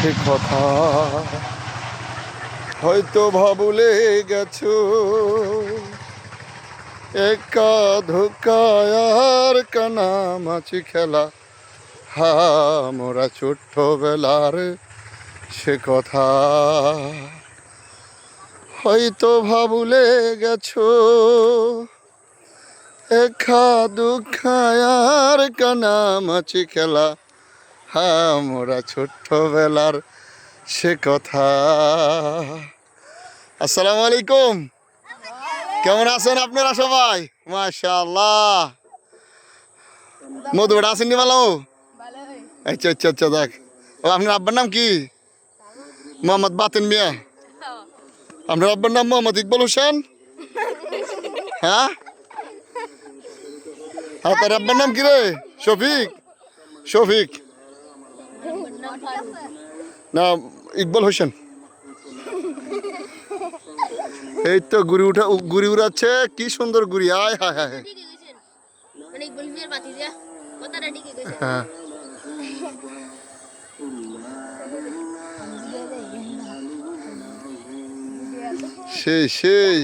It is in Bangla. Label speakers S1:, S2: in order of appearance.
S1: সে কথা হয়তো ভাবুলে গেছো, একা ধোকায় আর কানামাছি খেলা, হা মোরা ছোট্টবেলার সে কথা হয়তো ভাবুলে গেছো, একা দুঃখায় আর কানামাছি খেলা, হা মোরা ছোট্টবেলার সে কথা। আসসালামু আলাইকুম, কেমন আছেন আপনারা সবাই? মাশাআল্লাহ, মধু বেড়া আসেননি ভালো? আচ্ছা আচ্ছা আচ্ছা, দেখ আপনার আব্বার নাম কি? মোহাম্মদ বাতেন মিয়া। আপনার আব্বার নাম মোহাম্মদ ইকবাল হোসেন? হ্যাঁ, আর তার আব্বার নাম কি রে? শফিক? শফিক না, ইকবাল হোসেন। এই তো গুড়ি উড়াচ্ছে, কি সুন্দর গুড়ি, আয় হায় হায়। হ্যাঁ, সেই সেই